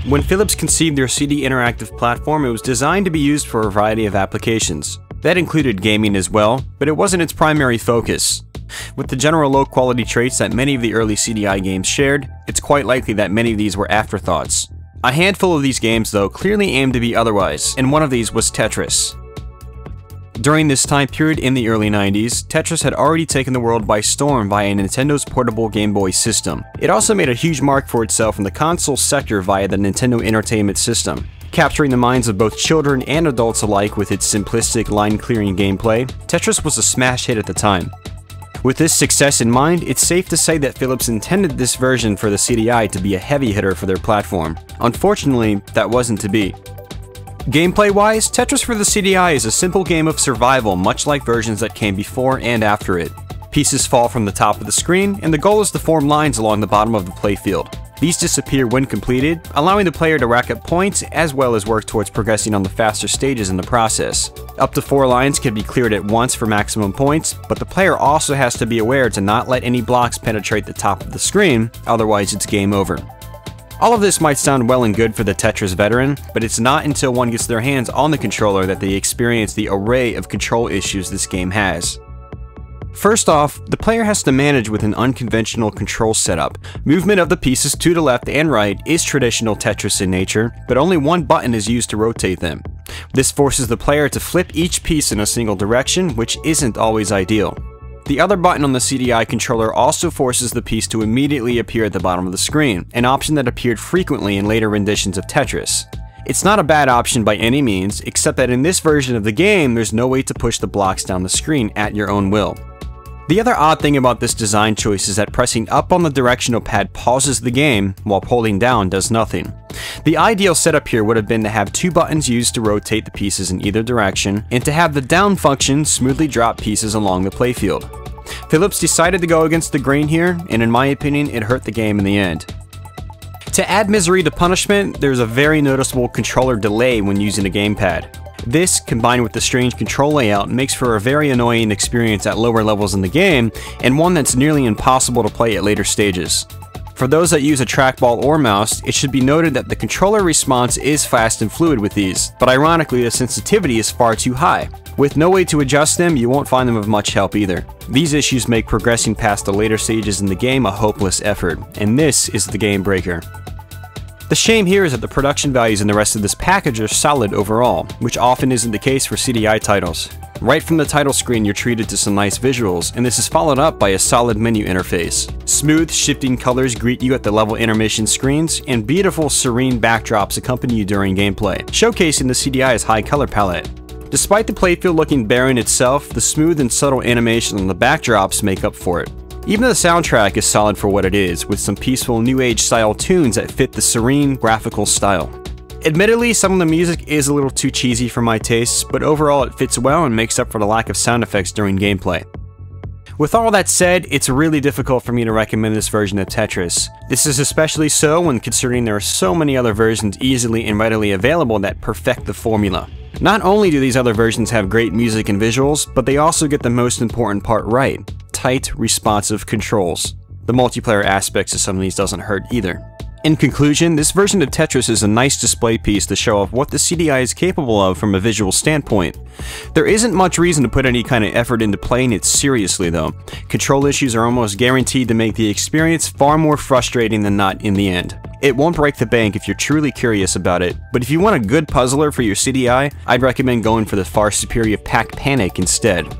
When Philips conceived their CD interactive platform, it was designed to be used for a variety of applications. That included gaming as well, but it wasn't its primary focus. With the general low quality traits that many of the early CDI games shared, it's quite likely that many of these were afterthoughts. A handful of these games, though, clearly aimed to be otherwise, and one of these was Tetris. During this time period in the early 90s, Tetris had already taken the world by storm via Nintendo's portable Game Boy system. It also made a huge mark for itself in the console sector via the Nintendo Entertainment System. Capturing the minds of both children and adults alike with its simplistic line-clearing gameplay, Tetris was a smash hit at the time. With this success in mind, it's safe to say that Philips intended this version for the CDI to be a heavy hitter for their platform. Unfortunately, that wasn't to be. Gameplay-wise, Tetris for the CDI is a simple game of survival, much like versions that came before and after it. Pieces fall from the top of the screen, and the goal is to form lines along the bottom of the playfield. These disappear when completed, allowing the player to rack up points as well as work towards progressing on the faster stages in the process. Up to 4 lines can be cleared at once for maximum points, but the player also has to be aware to not let any blocks penetrate the top of the screen, otherwise it's game over. All of this might sound well and good for the Tetris veteran, but it's not until one gets their hands on the controller that they experience the array of control issues this game has. First off, the player has to manage with an unconventional control setup. Movement of the pieces to the left and right is traditional Tetris in nature, but only one button is used to rotate them. This forces the player to flip each piece in a single direction, which isn't always ideal. The other button on the CDI controller also forces the piece to immediately appear at the bottom of the screen, an option that appeared frequently in later renditions of Tetris. It's not a bad option by any means, except that in this version of the game, there's no way to push the blocks down the screen at your own will. The other odd thing about this design choice is that pressing up on the directional pad pauses the game, while holding down does nothing. The ideal setup here would have been to have 2 buttons used to rotate the pieces in either direction, and to have the down function smoothly drop pieces along the playfield. Philips decided to go against the grain here, and in my opinion, it hurt the game in the end. To add misery to punishment, there's a very noticeable controller delay when using a gamepad. This, combined with the strange control layout, makes for a very annoying experience at lower levels in the game, and one that's nearly impossible to play at later stages. For those that use a trackball or mouse, it should be noted that the controller response is fast and fluid with these, but ironically the sensitivity is far too high. With no way to adjust them, you won't find them of much help either. These issues make progressing past the later stages in the game a hopeless effort, and this is the game breaker. The shame here is that the production values in the rest of this package are solid overall, which often isn't the case for CDI titles. Right from the title screen you're treated to some nice visuals, and this is followed up by a solid menu interface. Smooth, shifting colors greet you at the level intermission screens, and beautiful, serene backdrops accompany you during gameplay, showcasing the CDI's high color palette. Despite the playfield looking barren itself, the smooth and subtle animation on the backdrops make up for it. Even the soundtrack is solid for what it is, with some peaceful new age style tunes that fit the serene, graphical style. Admittedly, some of the music is a little too cheesy for my tastes, but overall it fits well and makes up for the lack of sound effects during gameplay. With all that said, it's really difficult for me to recommend this version of Tetris. This is especially so when considering there are so many other versions easily and readily available that perfect the formula. Not only do these other versions have great music and visuals, but they also get the most important part right: tight, responsive controls. The multiplayer aspects of some of these doesn't hurt either. In conclusion, this version of Tetris is a nice display piece to show off what the CDI is capable of from a visual standpoint. There isn't much reason to put any kind of effort into playing it seriously though. Control issues are almost guaranteed to make the experience far more frustrating than not in the end. It won't break the bank if you're truly curious about it, but if you want a good puzzler for your CDI, I'd recommend going for the far superior Pac Panic instead.